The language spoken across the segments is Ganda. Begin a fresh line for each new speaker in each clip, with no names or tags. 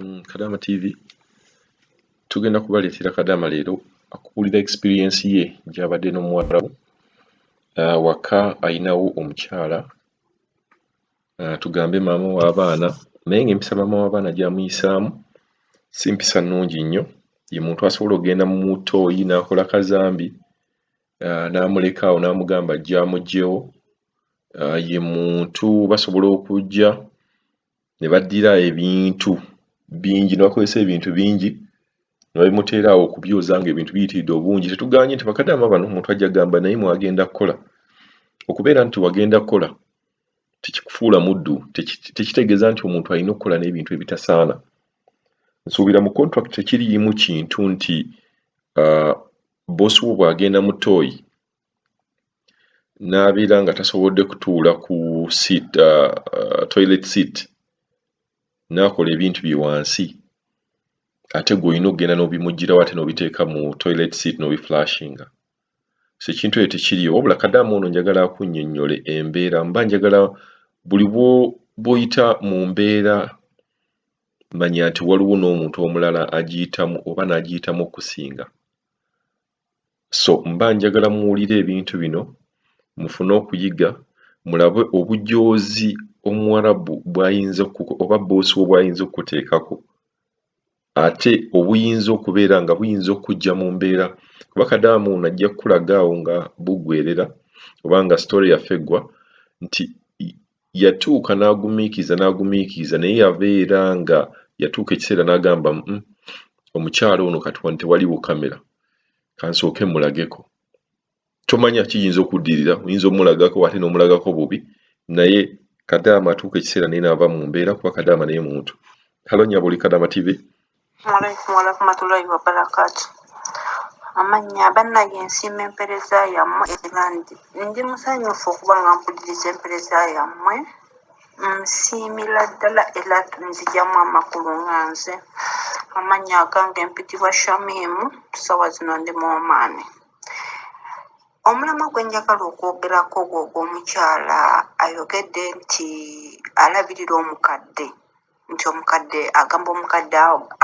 Kadaama TV tugenda kubaleetera Kadaama leero akubuulira experience ye gy'abadde n'omuwarabu waka ayinawo omukyala tugambe maama w'abaana naye ng'empisa maama w'abaana gy'amuyisaamu si mpisa nnungi nnyo. Ye muntu asobola okugenda mu tooyi n'akola kazambi n'amuleka awo n'amugamba ajja amuggyewo. Ye muntu basobola okujja ne baddira ebintu bingi ne bakozesa ebintu bingi ne babimuteera awo okubyoza ng'ebintu biyitiridde obungi. Tetuganye nti bakadaama bano omuntu ajja gamba naye mwagenda kukola. Okubeera nti wagenda kukola tekikufuula muddu, tekitegeeza nti omuntu alina okukola n'ebintu ebitasaana. Nsuubira mu contract tekiriimu kintu nti boosi wo bw'agenda mu ttooyi n'abeera nga tasobodde kutuula ku seat, toilet seat n'akola ebintu bye wansi ate gw'olina okugenda n'obimuggyirawo ate n'obiteeka mu toilet seat n'obiflashinga. So ekintu ekyo tekiriiwo, wabula Kadaama ono njagala akunnyonnyole embeera, mba njagala buli bw'oyita mu mbeera manya nti waliwo n'omuntu omulala agiyitamu oba n'agiyitamu okusinga. So mba njagala muwulire ebintu bino mufune okuyiga mulabe obujoozi omuwarabu bw'ayinza oba boosi wo bw'ayinza okukuteekako ate obuyinza okubeera nga buyinza okujja mu mbeera. Kuba Kadaama ono ajja kukulaga awo nga buggweerera oba nga story yaffe eggwa nti yatuuka n'agumiikiriza naye yabeera nga yatuuka ekiseera n'agamba omukyala ono kati wano tewaliwo kamera kansooke mulageko. Tomanya kiyinza okuddirira, oyinza omulagako ate n'omulagako bubi naye Kadaama atuuka ekiseera naye n'ava mu mbeera kuba Kadaama naye muntu. Halo nnyabo oli Kadaama TV.
Alaikum warahmatullahi wabarakatuh. Amanya bannange nsiima empeereza yammwe era ndi musanyufu okuba nga mpuliriza empeereza yammwe. Nsiimira ddala era nzigyamu amakulu nga nze. Amannya agange mpitibwa Shamimu, ssaawa zino ndi mu Oman. Omulamwa gwe njagala okwogerako gw'ogw'omukyala ayogedde nti alabirira omukadde, nti omukadde agamba omukadde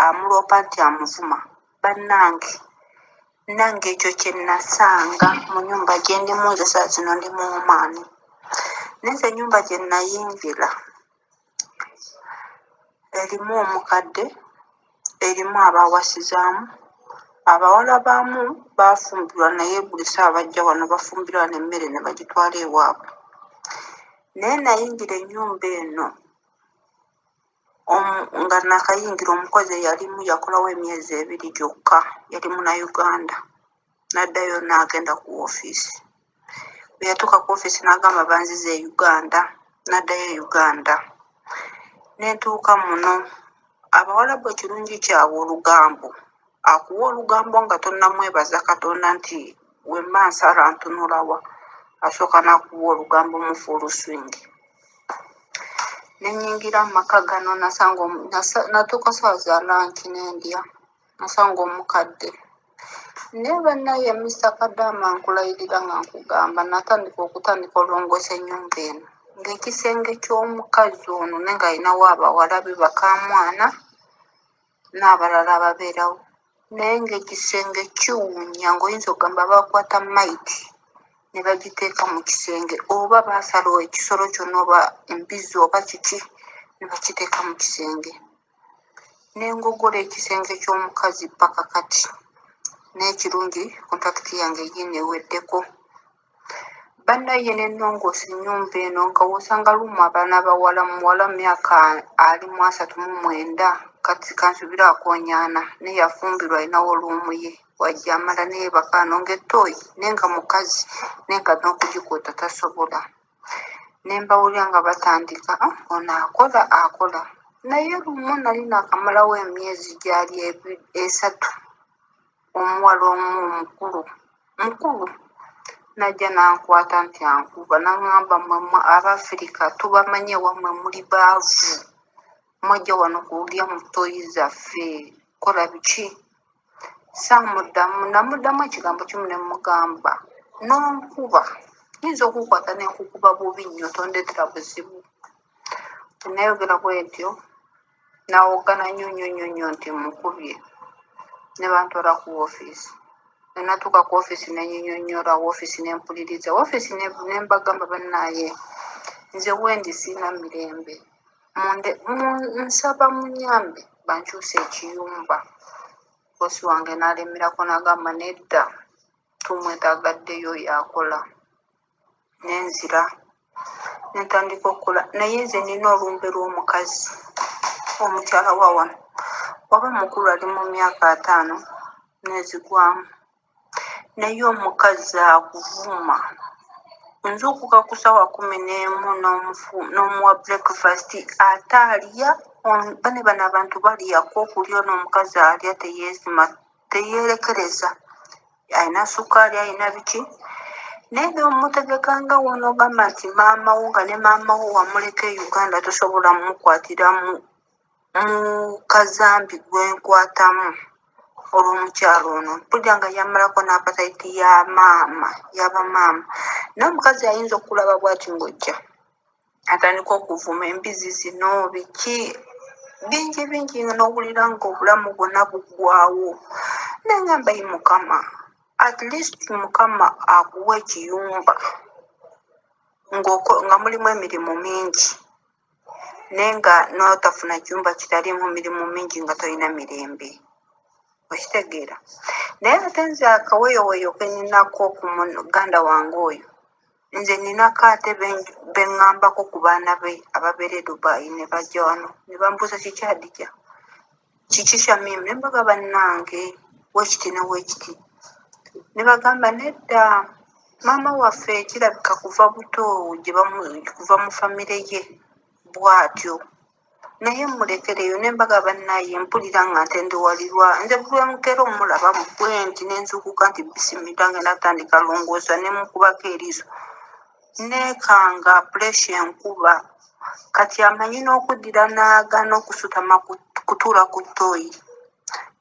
amuloopa nti amuvuma. Bannange nange ekyo kye nasanga mu nnyumba gye ndimu nze saa zino ndi mu Oman. Naye ennyumba gye nayingira erimu omukadde, erimu abaawasizaamu, abawala baamu baafumbirwa naye buli saa bajja wano bafumbirwa n'emmere ne bagitwala ewaabwe. Naye nayingira ennyumba eno nga nakayingira omukozi eyalimu yakolawo emyezi 2 gyokka, yali Munnayuganda. N'addayo n'agenda ku woofiisi. Bwe yatuuka ku woofiisi n'agamba banzize e Uganda, n'addayo e Uganda. N'entuuka muno abawalabu ekirungi kyabwe olugambo. Akuwa olugambo nga tonnamwebaza Katonda nti wemma nsala ntunulawa, asooka n'akuwa olugambo mu full swing. Ne nnyingira mu maka gano natuuka saa za lanchi n'endya, nasanga omukadde. Naye bannaye Mr. Kadaama nkulayirira nga nkugamba natandika olongoosa ennyumba eno ng'ekisenge ky'omukazi ono naye ng'alinawo abawala be bakamwana n'abalala ababeerawo. Naye ng'ekisenge kiwunya ng'oyinza okugamba bakwata maiti ne bagiteeka mu kisenge oba baasalawo ekisolo kyonna oba embizi oba kiki ne bakiteeka mu kisenge. N'engogola ekisenge ky'omukazi paka kati. N'ekirungi kontakiti yange yineeweddeko. Bannaye ne nnongoosa ennyumba eno nga w'osanga lumu abaana bawala muwala myaka ali mu 39 kati kansubira akoonyaana naye yafumbirwa alinawo oluumu ye wajja amala naye bakaano ng'ettooyi naye nga mukazi naye nga n'okugikuuta tasobola. Ne mbawulira nga batandika ono akola. Naye lumu nali naakamalawo emyezi gyali 3 omuwala omu mukulu najja n'ankwata nti ankuba n'aŋŋamba mmwe Abafirika tubamanye wammwe muli baavu, mwajja wano kulya mu ttooyi zaffe kola biki. Namuddamu ekigambo kimu ne mugamba n'onkuba yinza okukwata n'enkukuba bubi nnyo tondeetera buzibu. Nayogera bw'etyo nawogana nnyo nti mukubye ne bantwala ku woofiisi. Ne natuuka ku woofiisi ne nnyonnyola woofiisi ne mpuliriza. Woofiisi ne mbagamba bannaaye nze wendi siina mirembe. Nsaba munyambe bankyuse ekiyumba. Boosi wange n'alemerako n'agamba nedda tumwetaagaddeyo yakola. Nenzira ne ntandika okukola naye nze nina olumbe lw'omukazi omukyala wa wano waba mukulu ali mu myaka 5 nezigwamu naye omukazi akuvuma nzuukuka ku ssaawa 11 n'omuwa breakfast ate alya bano abantu baliyako okulya n'omukazi alya teyeerekereza alina sukaali alina biki naye n'omutegekanga wano ogamba nti maama wo nga ne maama wo wamuleka e Uganda tosobola mukwatira mu kazambi gwenkwatamu olw'omukyalo ono mpulira nga yamalako n'apatayiti y'abamaama n'omukazi ayinza okulaba bw'ati ng'ojja atandika okuvuma embizi zino biki bingi n'owulira ng'obulamu bwonna buggwawo nengamba yi mukama at least mukama akuwa ekiyumba nga mulimu emirimu mingi naye nga n'otafuna kiyumba kitalimu mirimu mingi nga tolina mirembe okitegeera naye ate nze akaweyoweyo ke ninako ku muganda wange oyo nze ninako ate beŋŋambako ku baana be ababeera e Dubai ne bajja wano ne bambuuza kikyadija kiki kyamimu ne mbaga bannange weekiti ne weekiti ne bagamba nedda maama waffe kirabika kuva buto kuva mu famire ye bw'atyo naye mulekereyo ne mbaga bannaye mpulira nga ntendewalirwa nze bulwemukera omulaba bwenti nenzuukuka nti bisimira ngenda tandika longoosa ne mukubako eriiso neekanga puresha enkuba kati amanyi n'okuddira n'agaana okusutama kutuula ku ttooyi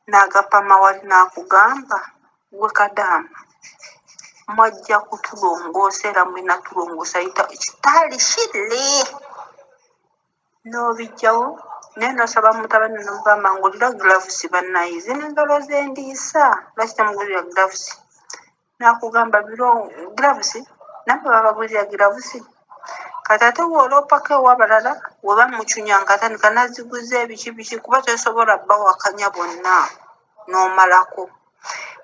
n'agapama wali n'akugamba gwe Kadaama mwajja kutulongoosa era mulina tulongoosa kitaali kiri n'obijjawo naye nosaba mutabani nomugamba ng'olira giravusi bannaye zino engalo zendiisa lwaki tamugulira giravusi n'akugamba giravusi nabwe babagulira giravusi kati ate wooloopako ew'abalala we bamucunya nga atandika naziguza ebiki kuba tosobola bawakanya bonna n'omalako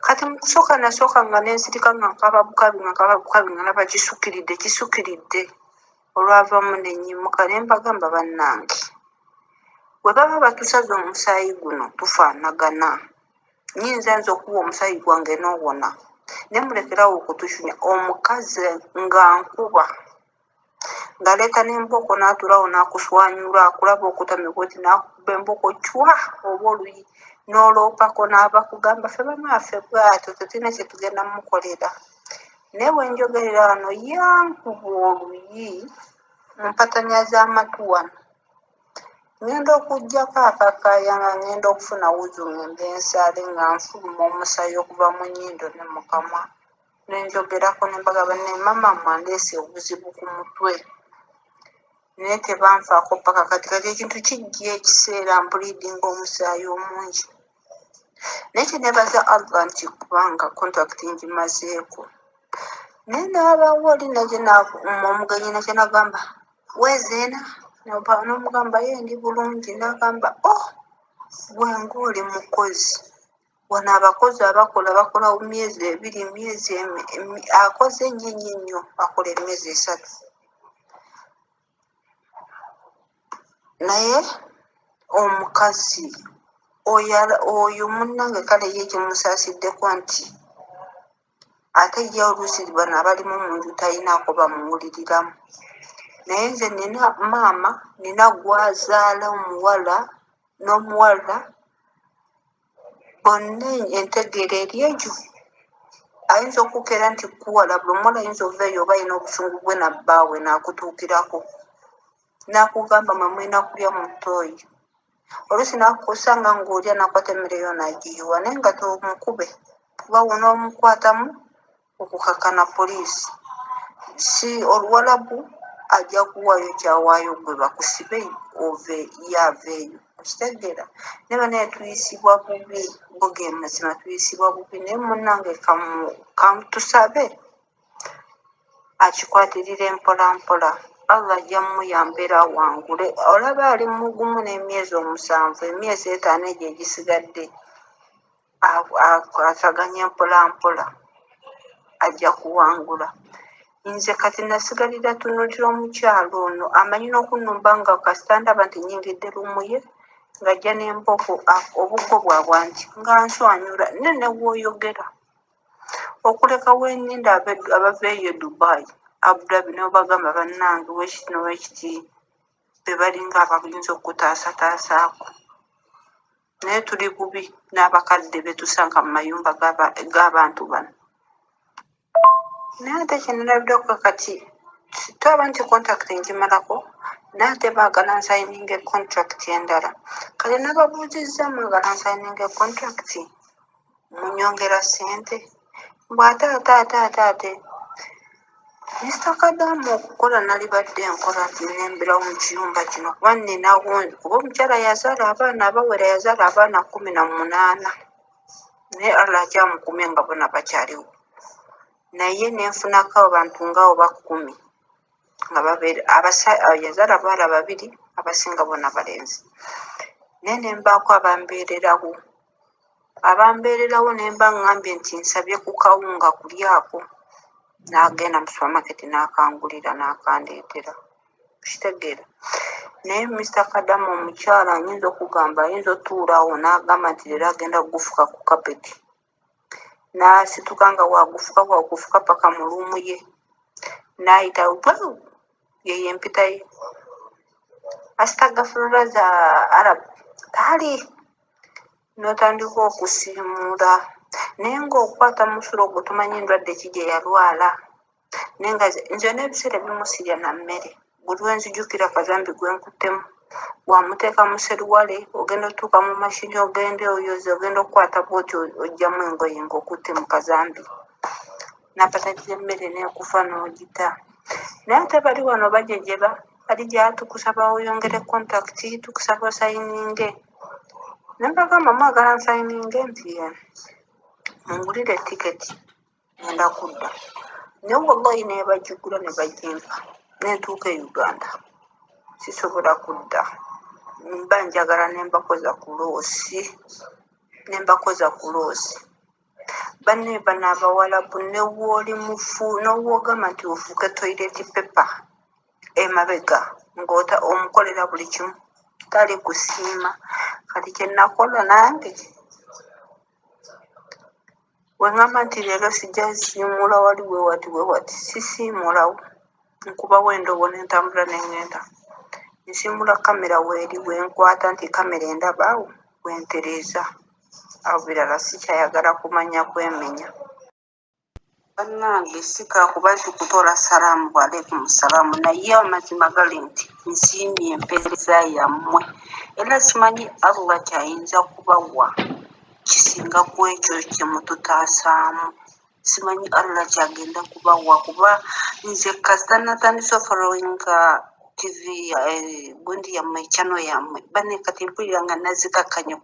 kati mu kusooka nasooka nga nensirika nga nkaba bukabi nga naba kisukiridde olwavamu nenyimuka ne mbagamba bannange bwe baba batusaze omusaayi guno tufaanagana nyinza nze okuwa omusaayi gwange n'owona ne mulekerawo okutucunya omukazi nga nkuba ng'aleeta n'embooko n'atulawo n'akuswanyula akulaba okutamibwa oti n'akuba embooko cwa oba oluyi n'oloopako n'abakugamba ffe bamaffe bw'atyo tetulina kye tugenda mukolera naye bwe njogerera wano yankuba oluyi mpatanya z'amatu wano ngenda okugjako akakaaya nga ngenda okufuna wuzu ngende nsaale nga nfuluma omusaayi okuva mu nnyindo ne mukamwa nenjogerako ne mbaga banne mama mwandeese obuzibu ku mutwe naye tebanfaako paka kati ekintu kijja ekiseera mpuliidinga omusaayi omungi naye kyeneebaza Allah nti kubanga kontakiti ngimazeeko naye n'abaawo oli omugenyi nakye nagamba weezeena n'omugamba ye ndi bulungi n'agamba gwe ng'oli mukozi wano abakozi bakola myezi 2 akoze nnyo akola emyezi 3 naye omukazi oyo munnange kale ye kimusaasideko nti ate ye oluusi bano abalimu mu nju talinaako bamuwuliriramu naye nze nina maama nina gwazaala omuwala n'omuwala bonna entegeera eri ejo ayinza okukeera nti kuwala buli omuwala ayinza ovaeyo oba alina obusungu bwe nabbaawe n'akutuukirako n'akugamba mwe mulina kulya mu ttooyi oluusi n'akusanga ng'olya n'akwata emmere n'agiyiwa naye nga tomukube kuba wonoomukwatamu okukakana poliisi si oluwalabu ajja kuwaayo kyawaayo gwe bakusibe yaveeyo Kitegera ne bane tuyisibwa bubi boge mazima tuyisibwa bubi ne munnange kamutusabe akikwatirire mpola mpola Allah jamuyambera wangule olaba ali mugumu n'emyezi 7 emyezi 5 egyo egisigadde asaganya mpola mpola ajja kuwangula nze kati nasigalira tunulira omukyalo ono amanyi n'okunnumba nga kasitandaba nti nyingidde lumuye ng'ajja n'emboko obuggo bwabwa nti nga nswanyula nene wooyogera okuleka wenninda abava eyo Dubai Abu Dhabi nabo bagamba bannange wekiti nowekiti be balinga abayinza okutaasataasaako naye tuli bubi n'abakadde betusanga mu mayumba g'abantu bano naye ate kyenalabiddeko kati twaba nti contract ngimalako naye ate baagala nsayininga contract endala kale nababuuzizza mwagala nsayininga contract munyongera ssente bw'ate Mr. Kadaama okukola nalibadde nkola nemberawo mu kiyumba kino kuba ninawo kuba omukyala yazaala abaana abawera yazaala abaana 18 naye Allah akyamukumye nga bona bakyaliwo naye nenfunako abantu ngaabo 10 nga yazaala abaala 2 abasinga bona balenzi naye nembaako abambeererawo nemba ngambye nti nsabye ku kawunga kulyako n'agenda mu supermarket n'akangulira n'akandeetera kitegeera naye Mr. Kadaama omukyala ayinza okugamba ayinza otuulaawo n'agamba nti leero agenda kugufuka ku kapeti n'asituka nga wagufuka paka mu luumu ye n'ayita yeyo empita ye astagfirullah za Arab tali n'otandika okusiimuula naye ng'okwata musulo gwe tumanyi endwadde ki gye yalwala naye nga nze n'ebiseera bimusirya na mmere buli wenzijukira kazambi gwenkuttemu wamuteeka mu seruwale ogenda otuuka mu mashini ogende oyoze ogenda okukwata bwoti ojjamu engoye ng'okutte mu kazambi napatakira emmere neekufa n'ogita naye ate bali wano bajejeba bali gyatukusaba oyongere kontakiti tukusaba osayininge nembagamba mwagala nsayininge nti mungulire tiketi ngenda kudda naye wallahi nebagigula ne bagimpa nentuuka e Uganda sisobola kudda mba njagala nembakoza ku loosi banne bano abawalabu newooli mufu n'owogamba nti ofuuke toilet paper emabega ng'ota omukolera buli kimu tali kusiima kati kyenakola nange wengamba nti leero sijja siimula wali wewati sisiimulawo nkubawo endobo nentambula nengenda nsiimula kamera weeri wenkwata nti kamera endabaawo wentereeza awo birala sikyayagala kumanya kwemenya bannange sikakuba nti kutola salaamu waalaikum salaamu naye amazima gali nti nsiimye empeereza yammwe era simanyi Allah kyayinza kubawa kisinga ku ekyo kyemututaasaamu simanyi Allah kyagenda kubawa kuba nze kasita natandise followinga TV gundi yammwe channel yammwe banne kati mpulira nga nazikakkanye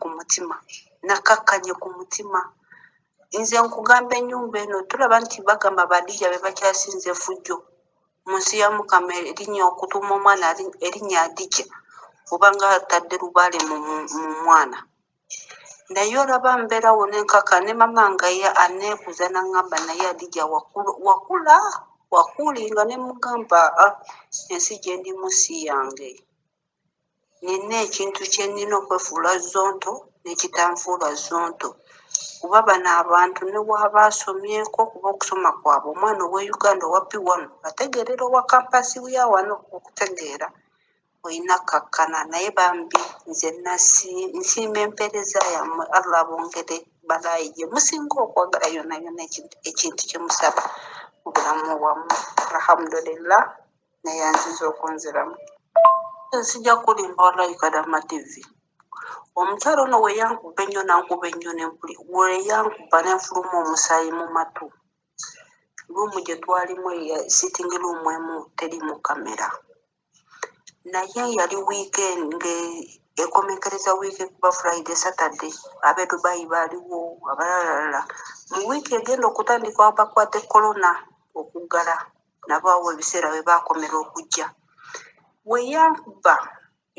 ku mutima nze nkugamba ennyumba eno tulaba nti bagamba Badija be bakyasinze fujjo mu nsi ya Mukama erinnya okutuuma omwana erinnya Adija oba nga atadde lubaale mu mwana naye olaba mbeerawo nenkaka ne mama nga aneebuuza naŋŋamba naye Adija wakuulinga ne mugamba ensi gye ndimu si yange nina ekintu kye nnina okwefuula zonto n'ekitanfuula zonto kuba bano abantu ne waaba asomyeko kuba okusoma kwabwe omwana owa Uganda owa P1 ategeerera owa kampasi ya wano okutegeera olina kakkana naye bambi nze nsiima empeereza yammwe Allah bongere balaayi gye musinga okwagala yonna ekintu kye musaba mu bulamu bwammwe alhamdulillah neyanziza okunziramu sijja kulimba wallahi Kadaama TV omukyalo ono weyankuba ennyo nankuba ennyo nempuli weyankuba nenfuluma omusaayi mu matu luumu gye twalimu sitingi luumu emu teri mu kamera naye yali weekend ekomekereza wiiki kuba Friday Saturday abe Dubai baliwo abalalala mu wiiki egenda okutandika abakwate corona okuggala nabo awo ebiseera we bakomera okujja weyankuba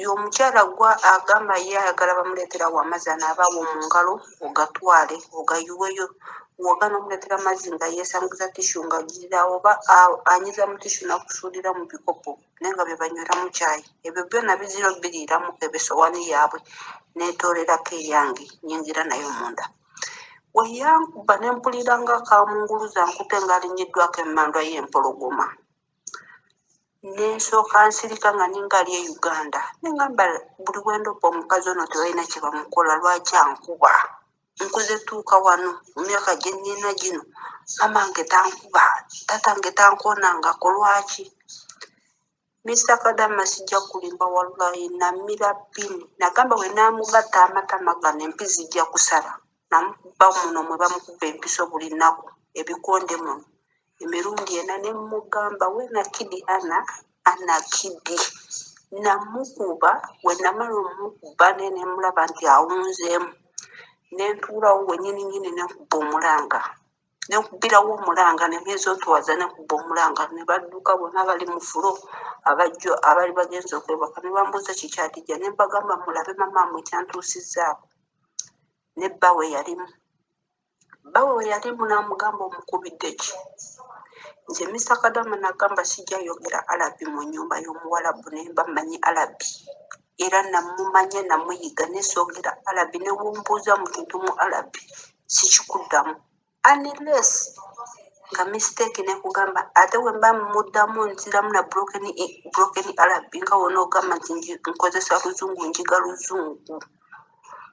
y'omukyala gwa agamba ye ayagala bamuleetera wamazzi anaabawo mu ngalo ogatwale ogayiweyo wogana omuleetera amazzi nga yeesangiza tishu nga gira oba anyiza mu tishu nakusuulira mu bikopo naye nga bye banywera mu caayi ebyo byonna bizira biriiramu ebesowaani yaabwe neetolerako eyange nyingira nayo munda weyankuba ne mpulira nga akamunguluza nkute ng'alinyiddwako emmandwa y'empologoma nensooka nsirika nga ningali e Uganda nengamba buli wendoppa omukazi ono tebalina kye bamukola lwaki ankuba nkuze tuuka wano mu myaka gye nnina gino mamange tankuba tatange tankoonangako lwaki Mr. Kadaama sijja kulimba wallahi namira ppini nagamba we naamugatta amatama gano empisi zijja kusala namukuba muno mwe bamukuba empiso buli nnaku ebikonde muno emirundi ena ne mugamba wena kidi ana kidi namukuba we namala omukuba ne mulaba nti awunzeemu nentuulawo wenyininyini nenkuba omulanga nenkubirawo omulanga nemyezo ntuwaza nenkuba omulanga ne badduka bonna bali mu fulo abajjo abali bagenza okwebaka ne bambuuza kikyadijja ne mbagamba mulabe mamaamu ekyantuusizzaako ne bbawe yalimu n'amugamba omukubidde ki nze Mr. Kadaama nagamba sijja yogera Arabi mu nnyumba y'omuwalabu ne mba mmanyi Arabi era namumanye namuyiga nesoogera Arabi ne wumbuuza mu kintu mu Arabi sikikuddamu unless nga mistake ne kugamba ate we mba muddamu nziramu na broken Arabi nga wona ogamba nti nkozesa luzungu njiga luzungu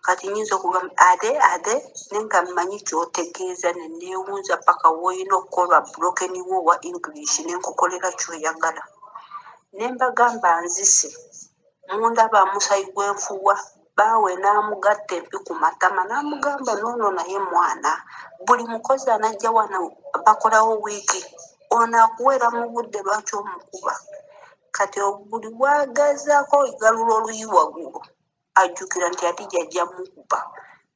kati nyinza okugamba ade nenga mmanyi kyotegeeza ne neewunza paka woolina okukolwa broken wo wa English nenkukolera kyoyagala ne mbagamba nzise mundaba musayi gw'enfuwa baawe n'amugatta empi ku matama n'amugamba noono naye mwana buli mukozi anajja wano bakolawo wiiki ono akuweera mu budde lwaki omukuba kati buli bwagazaako igalula oluyi waggulu ajjukira nti ati jajja mukuba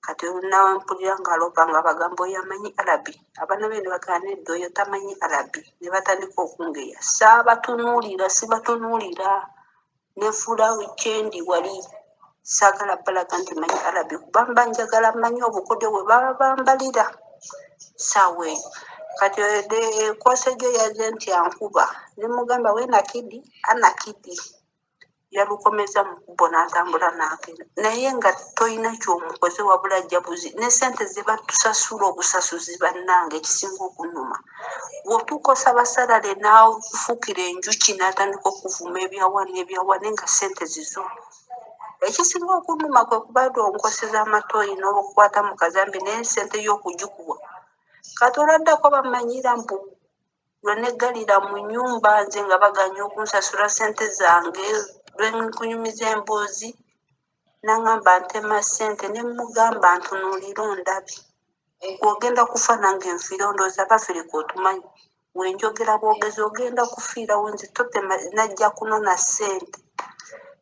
kati nawe mpulira ng'alopa nga bagamba oyo amanyi Arabi abaana be ne bagamba nedda oyo tamanyi Arabi ne batandika okungeya sibatunuulira nefuula wikendi wali saagala balaga nti manyi Arabi kubamba njagala manyi obukodyo bwe baba bambalira saawa eyo kati ekosegyo yaze nti ankuba ne mugamba we nakidi anakidi yalukomeza mu kubo n'atambula n'agenda naye nga toyina ky'omukoze wabula jabuzi ne ssente ze batusasula obusasuzi bannange ekisinga okunnuma bw'otuuka osabasalale n'afuukira enjuki n'atandika okuvuma ebyawane nga ssente zizo ekisinga okunnuma kwe kubaadde onkoseza amatooyi n'obukwata mu kazambi naye ssente y'okugikuwa kati oladdako bamanyira mbu lweneggalira mu nnyumba nze nga baganya okunsasula ssente zange lwenkunyumiza emboozi nangamba ntema ssente ne mugamba ntunuulira ondabi ogenda kufa nange nfiira ondooza bafirika otumanyi wenjogera bwogezi ogenda kufiirawo nze totema najja kunona ssente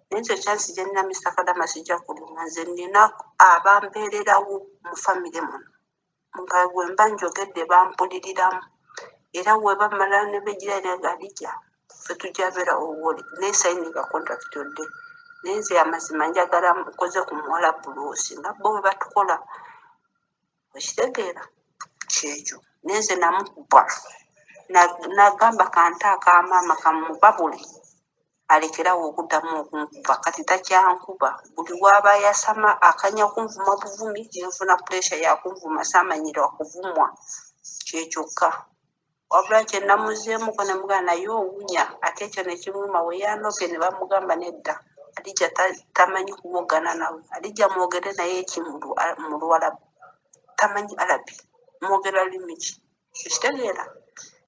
naye ekyo kyansi gye nnina Mr. Kadaama sijja kulima nze nnina abambeererawo mu famire muno nga bwe mba njogedde bampuliriramu era we bamala ne begira negadija ffe tujabeerawo woli nesayininga contract yodde naye nze amazima njagala mukoze ku muwala buloosi nga bo we batukola okitegeera kyekyo naye nze namukuba nagamba kante akamaama kamubabule alekerawo okuddamu okunkuba kati takyankuba buli waaba yasama akanya kunvuma buvumi nenfuna pressure yakunvuma saamanyira kuvumwa kyekyokka wabula kye namuzeemuko ne mugamba naye owunya ate ekyo ne kimuma we yanopye ne bamugamba nedda Adija tamanyi kuwogana nawe Adija mwogere naye eki mu Luwarabu tamanyi Arabi mwogera lulimi ki ekitegeera